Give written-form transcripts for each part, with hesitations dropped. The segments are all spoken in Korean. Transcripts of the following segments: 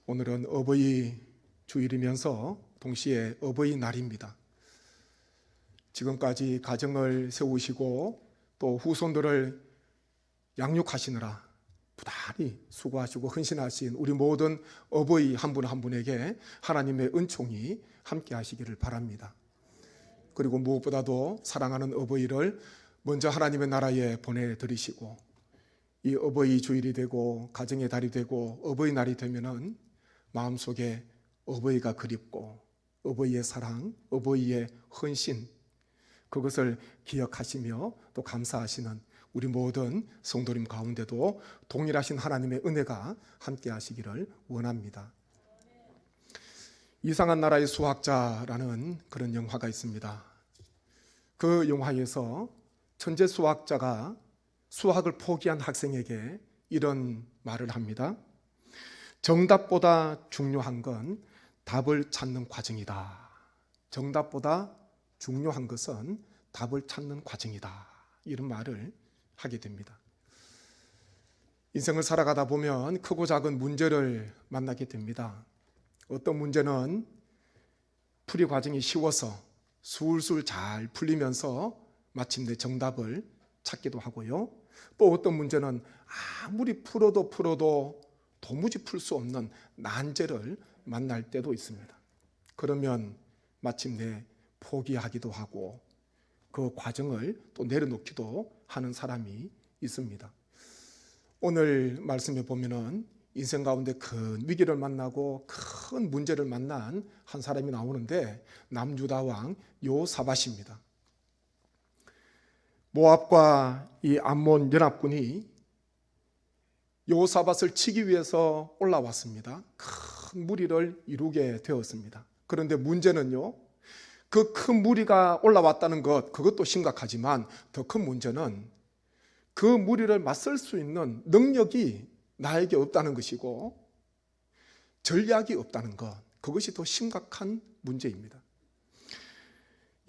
오늘은 어버이 주일이면서 동시에 어버이날입니다. 지금까지 가정을 세우시고 또 후손들을 양육하시느라 부단히 수고하시고 헌신하신 우리 모든 어버이 한 분 한 분에게 하나님의 은총이 함께 하시기를 바랍니다. 그리고 무엇보다도 사랑하는 어버이를 먼저 하나님의 나라에 보내드리시고 이 어버이 주일이 되고 가정의 달이 되고 어버이날이 되면은 마음속에 어버이가 그립고 어버이의 사랑, 어버이의 헌신, 그것을 기억하시며 또 감사하시는 우리 모든 성도님 가운데도 동일하신 하나님의 은혜가 함께 하시기를 원합니다. 이상한 나라의 수학자라는 그런 영화가 있습니다. 그 영화에서 천재 수학자가 수학을 포기한 학생에게 이런 말을 합니다. 정답보다 중요한 건 답을 찾는 과정이다. 정답보다 중요한 것은 답을 찾는 과정이다. 이런 말을 하게 됩니다. 인생을 살아가다 보면 크고 작은 문제를 만나게 됩니다. 어떤 문제는 풀이 과정이 쉬워서 술술 잘 풀리면서 마침내 정답을 찾기도 하고요. 또 어떤 문제는 아무리 풀어도 도무지 풀 수 없는 난제를 만날 때도 있습니다. 그러면 마침내 포기하기도 하고 그 과정을 또 내려놓기도 하는 사람이 있습니다. 오늘 말씀에 보면은 인생 가운데 큰 위기를 만나고 큰 문제를 만난 한 사람이 나오는데 남유다 왕 여호사밧입니다. 모압과 이 암몬 연합군이 여호사밧을 치기 위해서 올라왔습니다. 큰 무리를 이루게 되었습니다. 그런데 문제는요, 그 큰 무리가 올라왔다는 것, 그것도 심각하지만 더 큰 문제는 그 무리를 맞설 수 있는 능력이 나에게 없다는 것이고 전략이 없다는 것, 그것이 더 심각한 문제입니다.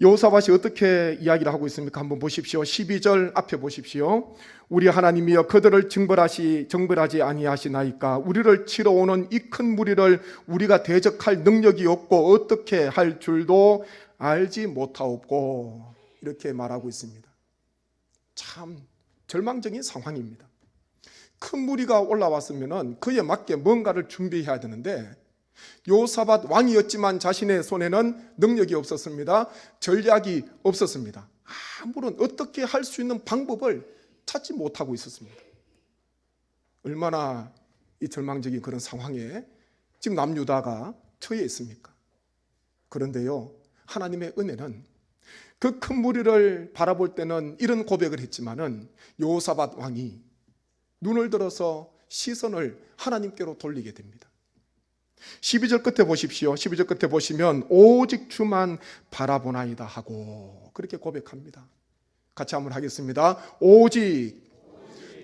여호사밧이 어떻게 이야기를 하고 있습니까? 한번 보십시오. 12절 앞에 보십시오. 우리 하나님이여 그들을 정벌하지 아니하시나이까? 우리를 치러 오는 이 큰 무리를 우리가 대적할 능력이 없고 어떻게 할 줄도 알지 못하옵고, 이렇게 말하고 있습니다. 참 절망적인 상황입니다. 큰 무리가 올라왔으면 그에 맞게 뭔가를 준비해야 되는데 여호사밧 왕이었지만 자신의 손에는 능력이 없었습니다. 전략이 없었습니다. 아무런 어떻게 할 수 있는 방법을 찾지 못하고 있었습니다. 얼마나 이 절망적인 그런 상황에 지금 남유다가 처해 있습니까? 그런데요, 하나님의 은혜는 그 큰 무리를 바라볼 때는 이런 고백을 했지만은 여호사밧 왕이 눈을 들어서 시선을 하나님께로 돌리게 됩니다. 12절 끝에 보십시오. 12절 끝에 보시면 오직 주만 바라보나이다 하고 그렇게 고백합니다. 같이 한번 하겠습니다. 오직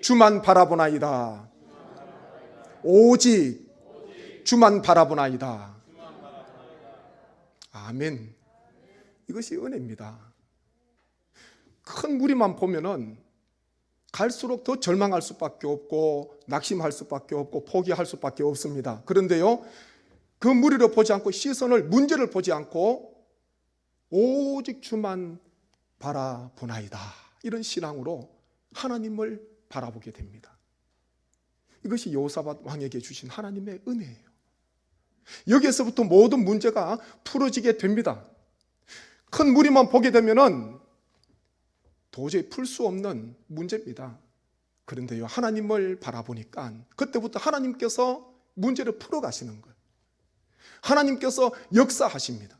주만 바라보나이다. 오직 주만 바라보나이다. 아멘. 이것이 은혜입니다. 큰 무리만 보면은 갈수록 더 절망할 수밖에 없고 낙심할 수밖에 없고 포기할 수밖에 없습니다. 그런데요, 그 무리를 보지 않고 시선을, 문제를 보지 않고 오직 주만 바라보나이다, 이런 신앙으로 하나님을 바라보게 됩니다. 이것이 여호사밧 왕에게 주신 하나님의 은혜예요. 여기에서부터 모든 문제가 풀어지게 됩니다. 큰 무리만 보게 되면은 도저히 풀 수 없는 문제입니다. 그런데요, 하나님을 바라보니까 그때부터 하나님께서 문제를 풀어가시는 거예요. 하나님께서 역사하십니다.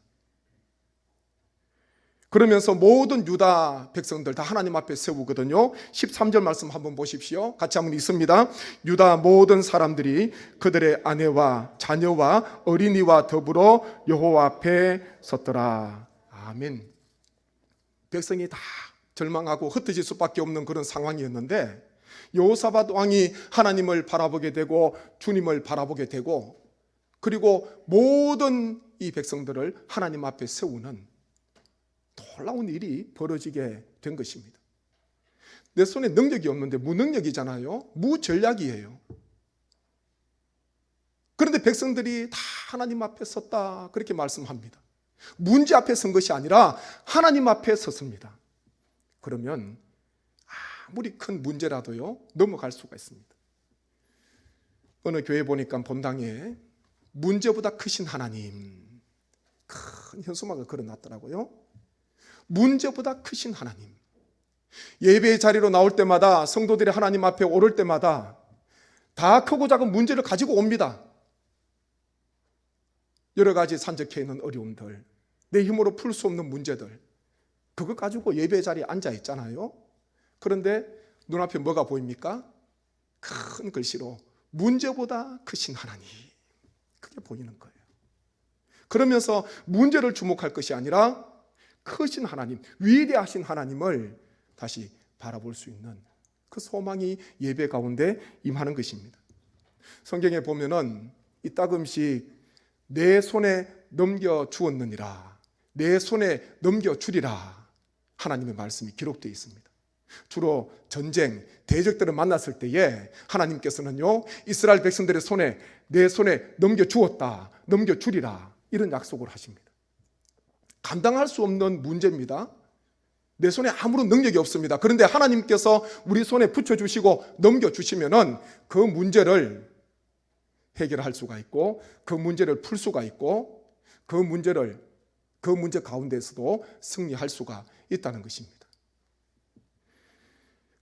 그러면서 모든 유다 백성들 다 하나님 앞에 세우거든요. 13절 말씀 한번 보십시오. 같이 한번 읽습니다. 유다 모든 사람들이 그들의 아내와 자녀와 어린이와 더불어 여호와 앞에 섰더라. 아멘. 백성이 다 절망하고 흩어질 수밖에 없는 그런 상황이었는데 여호사밧 왕이 하나님을 바라보게 되고 주님을 바라보게 되고 그리고 모든 이 백성들을 하나님 앞에 세우는 놀라운 일이 벌어지게 된 것입니다. 내 손에 능력이 없는데 무능력이잖아요. 무전략이에요. 그런데 백성들이 다 하나님 앞에 섰다 그렇게 말씀합니다. 문제 앞에 선 것이 아니라 하나님 앞에 섰습니다. 그러면 아무리 큰 문제라도요 넘어갈 수가 있습니다. 어느 교회 보니까 본당에 문제보다 크신 하나님, 큰 현수막을 걸어놨더라고요. 문제보다 크신 하나님. 예배의 자리로 나올 때마다, 성도들이 하나님 앞에 오를 때마다 다 크고 작은 문제를 가지고 옵니다. 여러 가지 산적해 있는 어려움들, 내 힘으로 풀 수 없는 문제들, 그거 가지고 예배의 자리에 앉아 있잖아요. 그런데 눈앞에 뭐가 보입니까? 큰 글씨로 문제보다 크신 하나님, 그게 보이는 거예요. 그러면서 문제를 주목할 것이 아니라 크신 하나님, 위대하신 하나님을 다시 바라볼 수 있는 그 소망이 예배 가운데 임하는 것입니다. 성경에 보면은 이따금씩 내 손에 넘겨 주었느니라, 내 손에 넘겨 주리라 하나님의 말씀이 기록되어 있습니다. 주로 전쟁, 대적들을 만났을 때에 하나님께서는요 이스라엘 백성들의 손에, 내 손에 넘겨 주었다, 넘겨 주리라 이런 약속을 하십니다. 감당할 수 없는 문제입니다. 내 손에 아무런 능력이 없습니다. 그런데 하나님께서 우리 손에 붙여주시고 넘겨주시면은 그 문제를 해결할 수가 있고, 그 문제를 풀 수가 있고, 그 문제 가운데서도 승리할 수가 있다는 것입니다.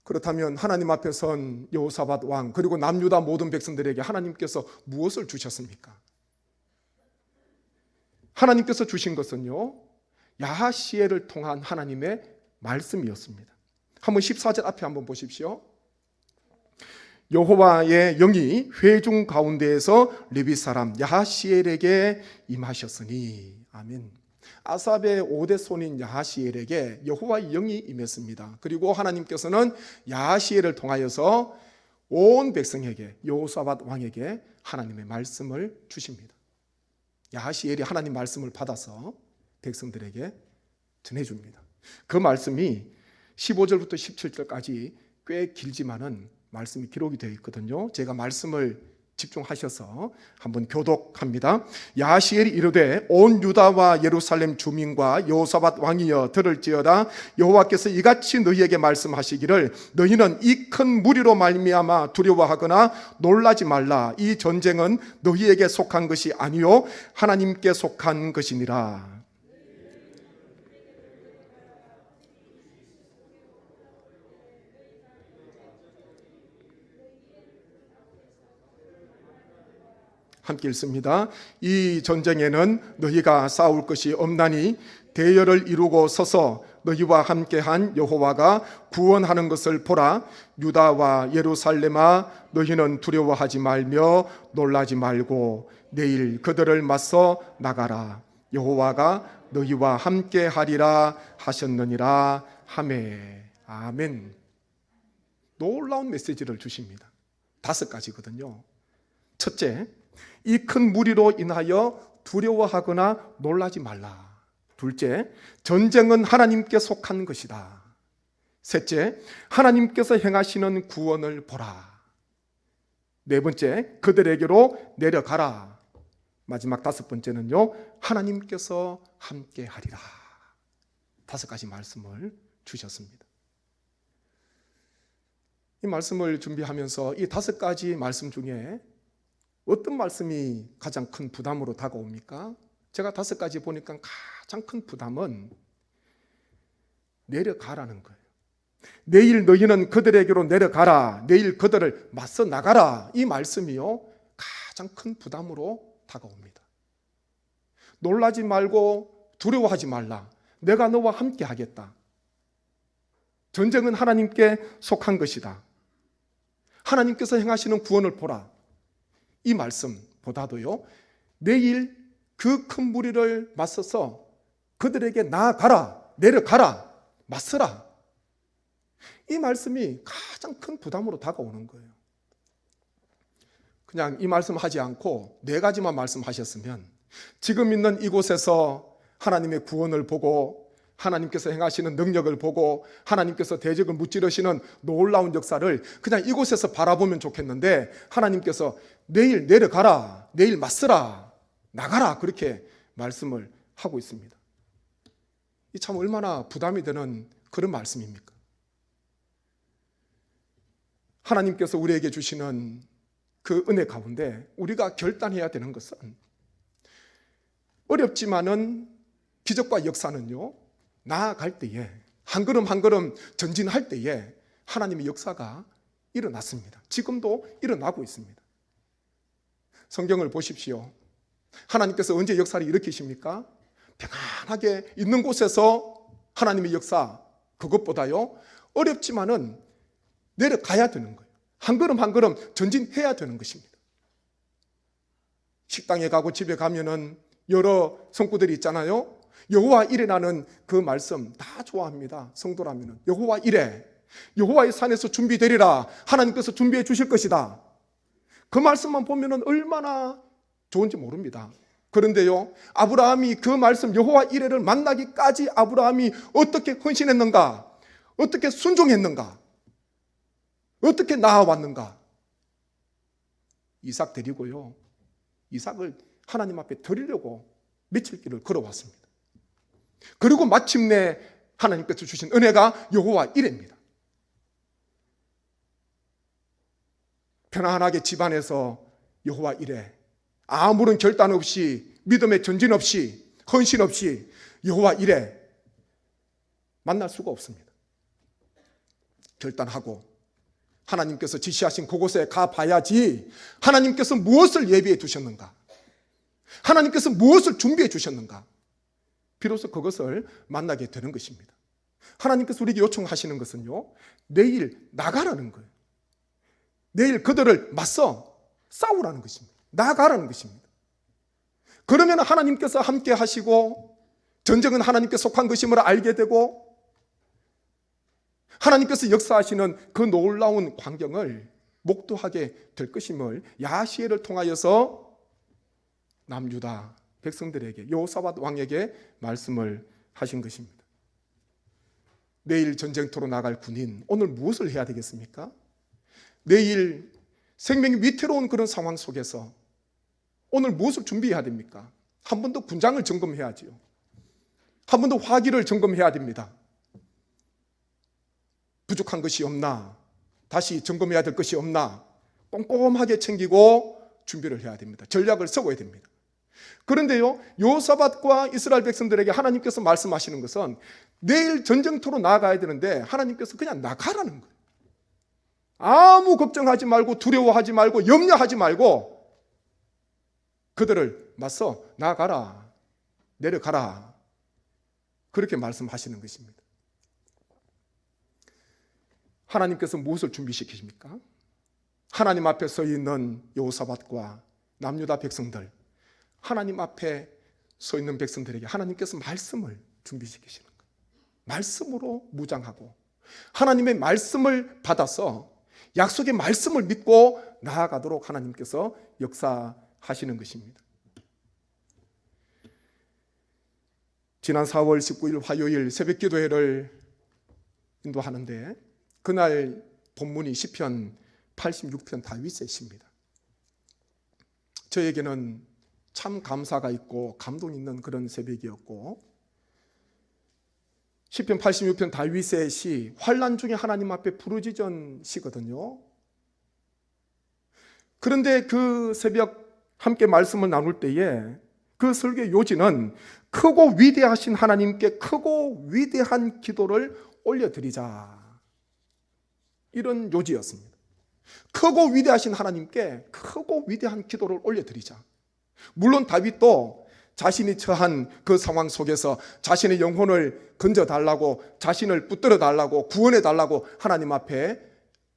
그렇다면 하나님 앞에 선 여호사밧 왕, 그리고 남유다 모든 백성들에게 하나님께서 무엇을 주셨습니까? 하나님께서 주신 것은요 야하시엘을 통한 하나님의 말씀이었습니다. 한번 14절 앞에 한번 보십시오. 여호와의 영이 회중 가운데에서 레위 사람 야하시엘에게 임하셨으니. 아멘. 아삽의 5대 손인 야하시엘에게 여호와의 영이 임했습니다. 그리고 하나님께서는 야하시엘을 통하여서 온 백성에게, 여호사밧 왕에게 하나님의 말씀을 주십니다. 야하시엘이 하나님 말씀을 받아서 백성들에게 전해줍니다. 그 말씀이 15절부터 17절까지 꽤 길지만은 말씀이 기록이 되어 있거든요. 제가 말씀을 집중하셔서 한번 교독합니다. 야하시엘이 이르되 온 유다와 예루살렘 주민과 여호사밧 왕이여 들을지어다. 여호와께서 이같이 너희에게 말씀하시기를 너희는 이 큰 무리로 말미암아 두려워하거나 놀라지 말라. 이 전쟁은 너희에게 속한 것이 아니요 하나님께 속한 것이니라. 함께 읽습니다. 이 전쟁에는 너희가 싸울 것이 없나니 대열을 이루고 서서 너희와 함께한 여호와가 구원하는 것을 보라. 유다와 예루살렘아 너희는 두려워하지 말며 놀라지 말고 내일 그들을 맞서 나가라. 여호와가 너희와 함께하리라 하셨느니라 하매. 아멘. 놀라운 메시지를 주십니다. 5가지거든요. 첫째, 이 큰 무리로 인하여 두려워하거나 놀라지 말라. 둘째, 전쟁은 하나님께 속한 것이다. 셋째, 하나님께서 행하시는 구원을 보라. 네 번째, 그들에게로 내려가라. 마지막 5번째는요, 하나님께서 함께 하리라. 5가지 말씀을 주셨습니다. 이 말씀을 준비하면서 이 5가지 말씀 중에 어떤 말씀이 가장 큰 부담으로 다가옵니까? 제가 5가지 보니까 가장 큰 부담은 내려가라는 거예요. 내일 너희는 그들에게로 내려가라. 내일 그들을 맞서 나가라. 이 말씀이요 가장 큰 부담으로 다가옵니다. 놀라지 말고 두려워하지 말라. 내가 너와 함께 하겠다. 전쟁은 하나님께 속한 것이다. 하나님께서 행하시는 구원을 보라. 이 말씀보다도요 내일 그 큰 무리를 맞서서 그들에게 나아가라, 내려가라, 맞서라. 이 말씀이 가장 큰 부담으로 다가오는 거예요. 그냥 이 말씀 하지 않고 4가지만 말씀하셨으면 지금 있는 이곳에서 하나님의 구원을 보고 하나님께서 행하시는 능력을 보고 하나님께서 대적을 무찌르시는 놀라운 역사를 그냥 이곳에서 바라보면 좋겠는데, 하나님께서 내일 내려가라, 내일 맞서라, 나가라, 그렇게 말씀을 하고 있습니다. 이 참 얼마나 부담이 되는 그런 말씀입니까? 하나님께서 우리에게 주시는 그 은혜 가운데 우리가 결단해야 되는 것은, 어렵지만은 기적과 역사는요, 나아갈 때에, 한 걸음 한 걸음 전진할 때에 하나님의 역사가 일어났습니다. 지금도 일어나고 있습니다. 성경을 보십시오. 하나님께서 언제 역사를 일으키십니까? 평안하게 있는 곳에서 하나님의 역사, 그것보다요, 어렵지만은 내려가야 되는 거예요. 한 걸음 한 걸음 전진해야 되는 것입니다. 식당에 가고 집에 가면은 여러 성구들이 있잖아요. 여호와 이레라는 그 말씀 다 좋아합니다. 성도라면은 여호와 이레, 여호와의 산에서 준비되리라, 하나님께서 준비해 주실 것이다. 그 말씀만 보면은 얼마나 좋은지 모릅니다. 그런데요, 아브라함이 그 말씀 여호와 이레를 만나기까지 아브라함이 어떻게 헌신했는가, 어떻게 순종했는가, 어떻게 나아왔는가. 이삭 데리고요, 이삭을 하나님 앞에 드리려고 며칠 길을 걸어왔습니다. 그리고 마침내 하나님께서 주신 은혜가 여호와 이레입니다. 편안하게 집안에서 여호와 이레, 아무런 결단 없이, 믿음의 전진 없이, 헌신 없이 여호와 이레 만날 수가 없습니다. 결단하고 하나님께서 지시하신 그곳에 가봐야지, 하나님께서 무엇을 예비해 두셨는가, 하나님께서 무엇을 준비해 주셨는가, 비로소 그것을 만나게 되는 것입니다. 하나님께서 우리에게 요청하시는 것은요, 내일 나가라는 거예요. 내일 그들을 맞서 싸우라는 것입니다. 나가라는 것입니다. 그러면 하나님께서 함께 하시고, 전쟁은 하나님께 속한 것임을 알게 되고, 하나님께서 역사하시는 그 놀라운 광경을 목도하게 될 것임을 야시엘을 통하여서 남유다 백성들에게, 여호사밧 왕에게 말씀을 하신 것입니다. 내일 전쟁터로 나갈 군인, 오늘 무엇을 해야 되겠습니까? 내일 생명이 위태로운 그런 상황 속에서 오늘 무엇을 준비해야 됩니까? 한 번 더 군장을 점검해야지요. 한 번 더 화기를 점검해야 됩니다. 부족한 것이 없나, 다시 점검해야 될 것이 없나 꼼꼼하게 챙기고 준비를 해야 됩니다. 전략을 세워야 됩니다. 그런데요, 여호사밧과 이스라엘 백성들에게 하나님께서 말씀하시는 것은 내일 전쟁터로 나아가야 되는데 하나님께서 그냥 나가라는 거예요. 아무 걱정하지 말고, 두려워하지 말고, 염려하지 말고 그들을 맞서 나아가라, 내려가라, 그렇게 말씀하시는 것입니다. 하나님께서 무엇을 준비시키십니까? 하나님 앞에 서 있는 여호사밧과 남유다 백성들, 하나님 앞에 서 있는 백성들에게 하나님께서 말씀을 준비시키시는 거예요. 말씀으로 무장하고 하나님의 말씀을 받아서 약속의 말씀을 믿고 나아가도록 하나님께서 역사하시는 것입니다. 지난 4월 19일 화요일 새벽 기도회를 인도하는데, 그날 본문이 시편 86편 다윗의 시입니다. 저에게는 참 감사가 있고 감동 있는 그런 새벽이었고, 시편 86편 다윗의 시, 환난 중에 하나님 앞에 부르짖은 시거든요. 그런데 그 새벽 함께 말씀을 나눌 때에 그 설교의 요지는 크고 위대하신 하나님께 크고 위대한 기도를 올려드리자, 이런 요지였습니다. 크고 위대하신 하나님께 크고 위대한 기도를 올려드리자. 물론 다윗도 자신이 처한 그 상황 속에서 자신의 영혼을 건져달라고, 자신을 붙들어달라고, 구원해달라고 하나님 앞에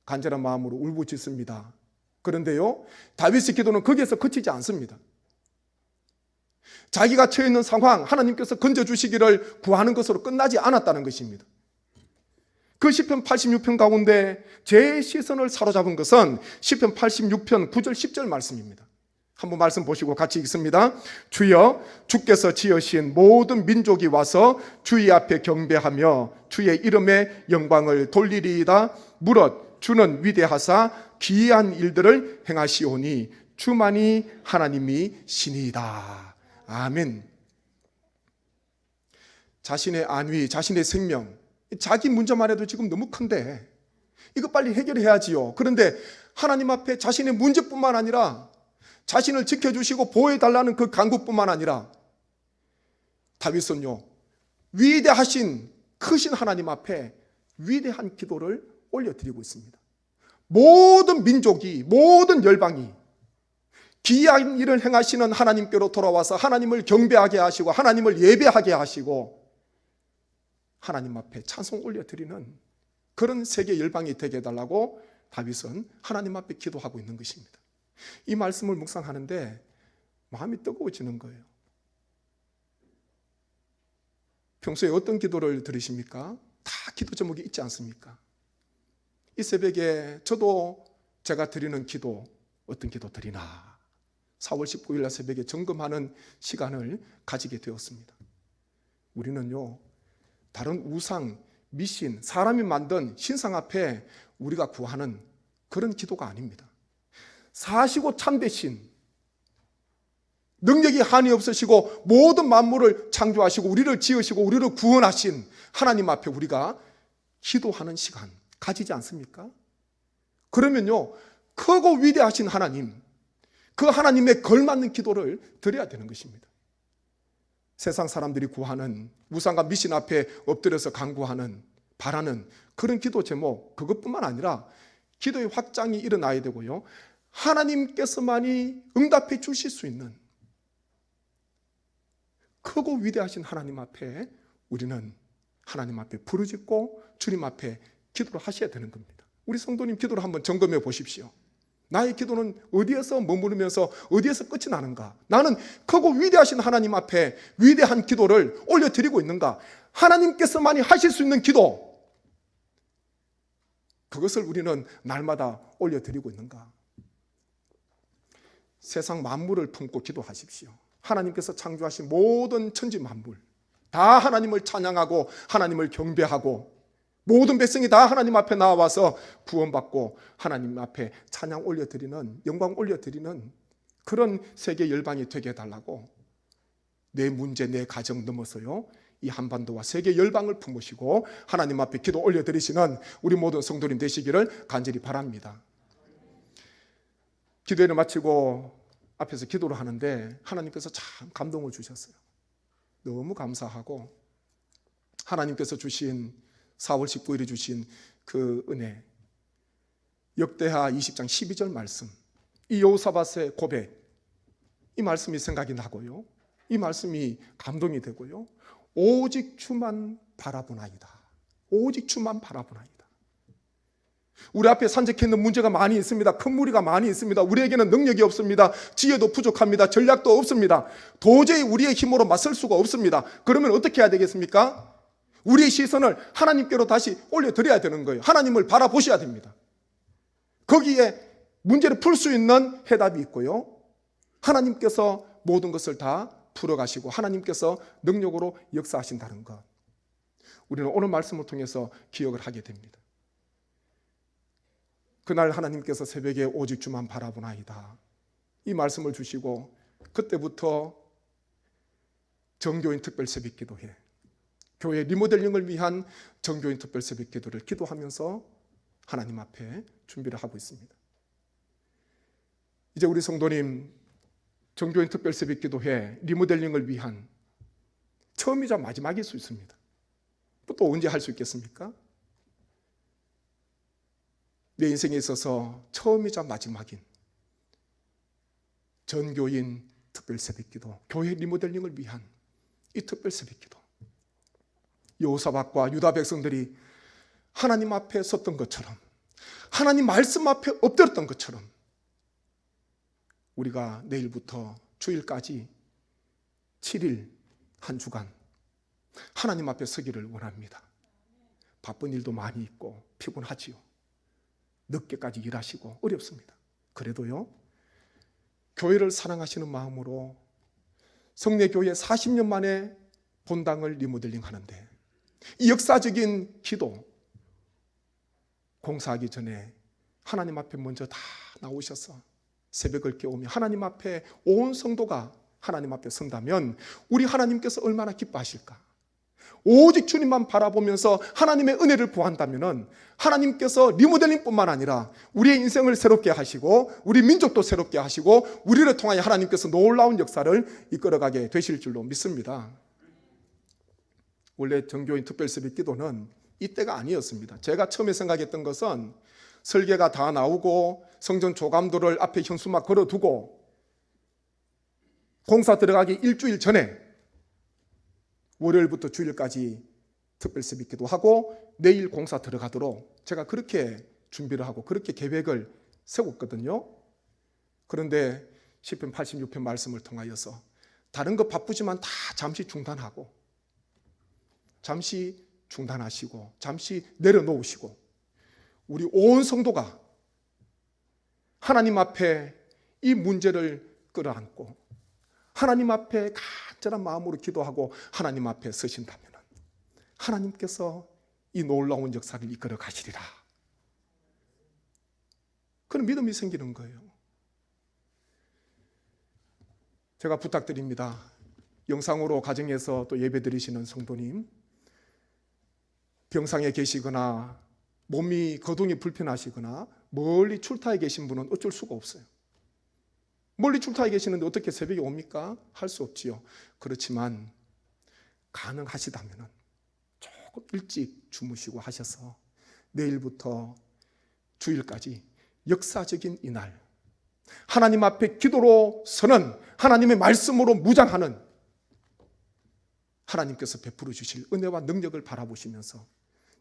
간절한 마음으로 울부짖습니다. 그런데요, 다윗의 기도는 거기에서 그치지 않습니다. 자기가 처해 있는 상황, 하나님께서 건져주시기를 구하는 것으로 끝나지 않았다는 것입니다. 그 시편 86편 가운데 제 시선을 사로잡은 것은 시편 86편 9절 10절 말씀입니다. 한번 말씀 보시고 같이 읽습니다. 주여, 주께서 지으신 모든 민족이 와서 주의 앞에 경배하며 주의 이름의 영광을 돌리리이다. 무릇 주는 위대하사 기이한 일들을 행하시오니 주만이 하나님이시니이다. 아멘. 자신의 안위, 자신의 생명, 자기 문제만 해도 지금 너무 큰데 이거 빨리 해결해야지요. 그런데 하나님 앞에 자신의 문제뿐만 아니라 자신을 지켜주시고 보호해달라는 그 간구뿐만 아니라 다윗은요, 위대하신 크신 하나님 앞에 위대한 기도를 올려드리고 있습니다. 모든 민족이, 모든 열방이 기이한 일을 행하시는 하나님께로 돌아와서 하나님을 경배하게 하시고 하나님을 예배하게 하시고 하나님 앞에 찬송 올려드리는 그런 세계 열방이 되게 해달라고 다윗은 하나님 앞에 기도하고 있는 것입니다. 이 말씀을 묵상하는데 마음이 뜨거워지는 거예요. 평소에 어떤 기도를 들으십니까? 다 기도 제목이 있지 않습니까? 이 새벽에 저도 제가 드리는 기도, 어떤 기도 드리나 4월 19일 날 새벽에 점검하는 시간을 가지게 되었습니다. 우리는요, 다른 우상, 미신, 사람이 만든 신상 앞에 우리가 구하는 그런 기도가 아닙니다. 사시고 참되신, 능력이 한이 없으시고 모든 만물을 창조하시고 우리를 지으시고 우리를 구원하신 하나님 앞에 우리가 기도하는 시간 가지지 않습니까? 그러면요, 크고 위대하신 하나님, 그 하나님에 걸맞는 기도를 드려야 되는 것입니다. 세상 사람들이 구하는 우상과 미신 앞에 엎드려서 간구하는, 바라는 그런 기도 제목, 그것뿐만 아니라 기도의 확장이 일어나야 되고요, 하나님께서만이 응답해 주실 수 있는 크고 위대하신 하나님 앞에 우리는 하나님 앞에 부르짖고 주님 앞에 기도를 하셔야 되는 겁니다. 우리 성도님 기도를 한번 점검해 보십시오. 나의 기도는 어디에서 머무르면서 어디에서 끝이 나는가? 나는 크고 위대하신 하나님 앞에 위대한 기도를 올려드리고 있는가? 하나님께서만이 하실 수 있는 기도, 그것을 우리는 날마다 올려드리고 있는가? 세상 만물을 품고 기도하십시오. 하나님께서 창조하신 모든 천지 만물 다 하나님을 찬양하고 하나님을 경배하고 모든 백성이 다 하나님 앞에 나와서 구원받고 하나님 앞에 찬양 올려드리는, 영광 올려드리는 그런 세계 열방이 되게 해달라고 내 문제, 내 가정 넘어서요, 이 한반도와 세계 열방을 품으시고 하나님 앞에 기도 올려드리시는 우리 모든 성도님 되시기를 간절히 바랍니다. 기도회를 마치고 앞에서 기도를 하는데 하나님께서 참 감동을 주셨어요. 너무 감사하고 하나님께서 주신 4월 19일에 주신 그 은혜, 역대하 20장 12절 말씀, 이 여호사밧의 고백, 이 말씀이 생각이 나고요, 이 말씀이 감동이 되고요, 오직 주만 바라보나이다. 오직 주만 바라보나이다. 우리 앞에 산적해 있는 문제가 많이 있습니다. 큰 무리가 많이 있습니다. 우리에게는 능력이 없습니다. 지혜도 부족합니다. 전략도 없습니다. 도저히 우리의 힘으로 맞설 수가 없습니다. 그러면 어떻게 해야 되겠습니까? 우리의 시선을 하나님께로 다시 올려드려야 되는 거예요. 하나님을 바라보셔야 됩니다. 거기에 문제를 풀 수 있는 해답이 있고요, 하나님께서 모든 것을 다 풀어가시고 하나님께서 능력으로 역사하신다는 것, 우리는 오늘 말씀을 통해서 기억을 하게 됩니다. 그날 하나님께서 새벽에 오직 주만 바라보나이다, 이 말씀을 주시고 그때부터 정교인 특별 새벽 기도회, 교회 리모델링을 위한 정교인 특별 새벽 기도를 기도하면서 하나님 앞에 준비를 하고 있습니다. 이제 우리 성도님 정교인 특별 새벽 기도회 리모델링을 위한 처음이자 마지막일 수 있습니다. 또 언제 할 수 있겠습니까? 내 인생에 있어서 처음이자 마지막인 전교인 특별 새벽 기도, 교회 리모델링을 위한 이 특별 새벽 기도, 여호사밧과 유다 백성들이 하나님 앞에 섰던 것처럼, 하나님 말씀 앞에 엎드렸던 것처럼 우리가 내일부터 주일까지 7일 한 주간 하나님 앞에 서기를 원합니다. 바쁜 일도 많이 있고 피곤하지요. 늦게까지 일하시고 어렵습니다. 그래도요, 교회를 사랑하시는 마음으로 성례교회 40년 만에 본당을 리모델링 하는데, 이 역사적인 기도 공사하기 전에 하나님 앞에 먼저 다 나오셔서 새벽을 깨우며 하나님 앞에 온 성도가 하나님 앞에 선다면 우리 하나님께서 얼마나 기뻐하실까. 오직 주님만 바라보면서 하나님의 은혜를 구한다면 하나님께서 리모델링뿐만 아니라 우리의 인생을 새롭게 하시고 우리 민족도 새롭게 하시고 우리를 통하여 하나님께서 놀라운 역사를 이끌어가게 되실 줄로 믿습니다. 원래 정교인 특별새벽 기도는 이때가 아니었습니다. 제가 처음에 생각했던 것은 설계가 다 나오고 성전 조감도를 앞에 현수막 걸어두고 공사 들어가기 일주일 전에 월요일부터 주일까지 특별새벽 기도하고 내일 공사 들어가도록 제가 그렇게 준비를 하고 그렇게 계획을 세웠거든요. 그런데 시편 86편 말씀을 통하여서 다른 거 바쁘지만 다 잠시 중단하고 잠시 중단하시고 잠시 내려놓으시고 우리 온 성도가 하나님 앞에 이 문제를 끌어안고 하나님 앞에 간절한 마음으로 기도하고 하나님 앞에 서신다면 하나님께서 이 놀라운 역사를 이끌어 가시리라. 그런 믿음이 생기는 거예요. 제가 부탁드립니다. 영상으로 가정에서 또 예배 드리시는 성도님, 병상에 계시거나 몸이 거동이 불편하시거나 멀리 출타해 계신 분은 어쩔 수가 없어요. 멀리 출타해 계시는데 어떻게 새벽에 옵니까? 할 수 없지요. 그렇지만 가능하시다면 조금 일찍 주무시고 하셔서 내일부터 주일까지 역사적인 이날 하나님 앞에 기도로 서는, 하나님의 말씀으로 무장하는 하나님께서 베풀어 주실 은혜와 능력을 바라보시면서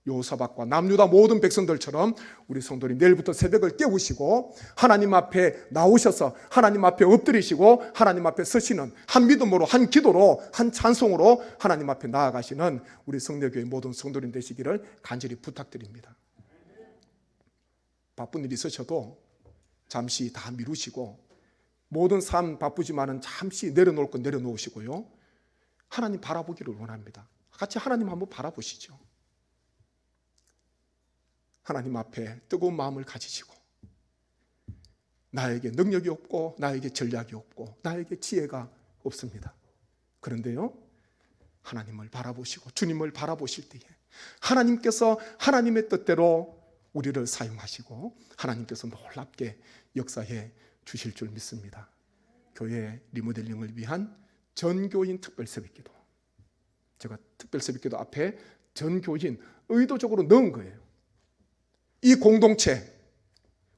여호사밧과 남유다 모든 백성들처럼 우리 성도님 내일부터 새벽을 깨우시고 하나님 앞에 나오셔서 하나님 앞에 엎드리시고 하나님 앞에 서시는 한 믿음으로, 한 기도로, 한 찬송으로 하나님 앞에 나아가시는 우리 성례교회 모든 성도님 되시기를 간절히 부탁드립니다. 바쁜 일이 있으셔도 잠시 다 미루시고 모든 삶 바쁘지만은 잠시 내려놓을 건 내려놓으시고요. 하나님 바라보기를 원합니다. 같이 하나님 한번 바라보시죠. 하나님 앞에 뜨거운 마음을 가지시고 나에게 능력이 없고 나에게 전략이 없고 나에게 지혜가 없습니다. 그런데요, 하나님을 바라보시고 주님을 바라보실 때에 하나님께서 하나님의 뜻대로 우리를 사용하시고 하나님께서 놀랍게 역사해 주실 줄 믿습니다. 교회 리모델링을 위한 전교인 특별새벽기도, 제가 특별새벽기도 앞에 전교인 의도적으로 넣은 거예요. 이 공동체,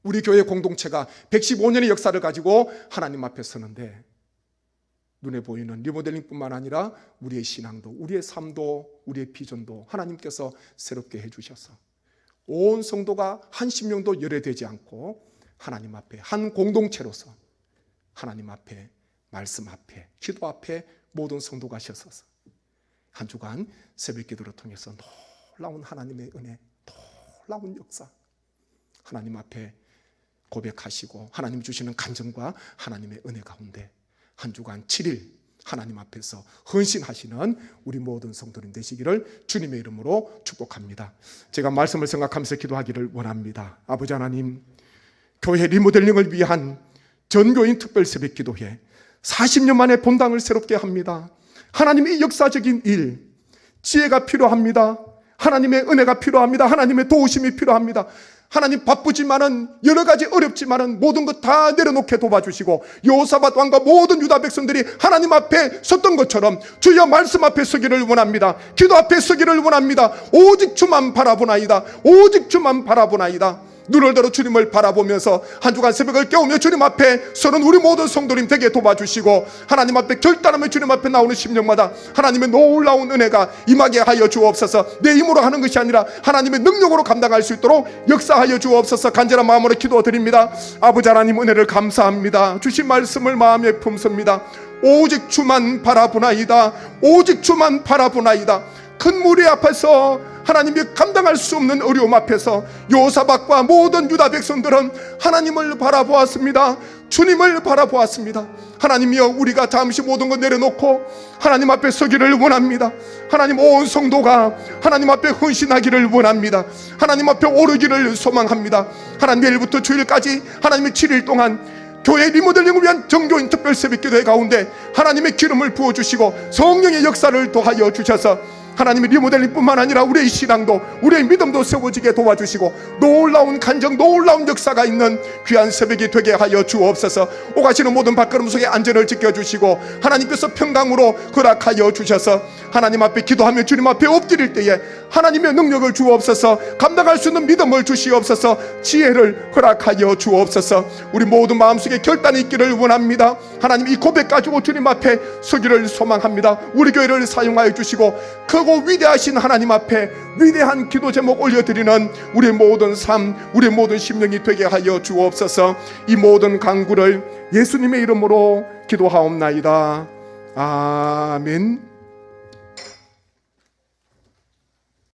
우리 교회 공동체가 115년의 역사를 가지고 하나님 앞에 서는데 눈에 보이는 리모델링뿐만 아니라 우리의 신앙도, 우리의 삶도, 우리의 비전도 하나님께서 새롭게 해주셔서 온 성도가 한 심령도 열애되지 않고 하나님 앞에 한 공동체로서 하나님 앞에, 말씀 앞에, 기도 앞에 모든 성도가 서서 한 주간 새벽 기도를 통해서 놀라운 하나님의 은혜, 놀라운 역사 하나님 앞에 고백하시고 하나님 주시는 간증과 하나님의 은혜 가운데 한 주간 7일 하나님 앞에서 헌신하시는 우리 모든 성도님 되시기를 주님의 이름으로 축복합니다. 제가 말씀을 생각하면서 기도하기를 원합니다. 아버지 하나님, 교회 리모델링을 위한 전교인 특별 새벽 기도회 40년 만에 본당을 새롭게 합니다. 하나님의 역사적인 일, 지혜가 필요합니다. 하나님의 은혜가 필요합니다. 하나님의 도우심이 필요합니다. 하나님 바쁘지만은 여러 가지 어렵지만은 모든 것 다 내려놓게 도와주시고 여호사밧 왕과 모든 유다 백성들이 하나님 앞에 섰던 것처럼 주여 말씀 앞에 서기를 원합니다. 기도 앞에 서기를 원합니다. 오직 주만 바라보나이다. 오직 주만 바라보나이다. 눈을 들어 주님을 바라보면서 한 주간 새벽을 깨우며 주님 앞에 서는 우리 모든 성도님 되게 도와주시고 하나님 앞에 결단하며 주님 앞에 나오는 심령마다 하나님의 놀라운 은혜가 임하게 하여 주옵소서. 내 힘으로 하는 것이 아니라 하나님의 능력으로 감당할 수 있도록 역사하여 주옵소서. 간절한 마음으로 기도드립니다. 아버지 하나님, 은혜를 감사합니다. 주신 말씀을 마음에 품습니다. 오직 주만 바라보나이다. 오직 주만 바라보나이다. 큰 무리 앞에서 하나님이 감당할 수 없는 어려움 앞에서 여호사밧과 모든 유다 백성들은 하나님을 바라보았습니다. 주님을 바라보았습니다. 하나님이여, 우리가 잠시 모든 것 내려놓고 하나님 앞에 서기를 원합니다. 하나님, 온 성도가 하나님 앞에 헌신하기를 원합니다. 하나님 앞에 오르기를 소망합니다. 하나님, 내일부터 주일까지 하나님의 7일 동안 교회 리모델링을 위한 정교인 특별 새벽기도회 가운데 하나님의 기름을 부어주시고 성령의 역사를 더하여 주셔서 하나님의 리모델링뿐만 아니라 우리의 신앙도, 우리의 믿음도 세워지게 도와주시고 놀라운 간정, 놀라운 역사가 있는 귀한 새벽이 되게 하여 주옵소서. 오가시는 모든 발걸음 속에 안전을 지켜주시고 하나님께서 평강으로 허락하여 주셔서 하나님 앞에 기도하며 주님 앞에 엎드릴 때에 하나님의 능력을 주옵소서. 감당할 수 있는 믿음을 주시옵소서. 지혜를 허락하여 주옵소서. 우리 모든 마음속에 결단이 있기를 원합니다. 하나님, 이 고백 가지고 주님 앞에 서기를 소망합니다. 우리 교회를 사용하여 주시고 크고 위대하신 하나님 앞에 위대한 기도 제목 올려드리는 우리 모든 삶, 우리 모든 심령이 되게 하여 주옵소서. 이 모든 간구를 예수님의 이름으로 기도하옵나이다. 아멘.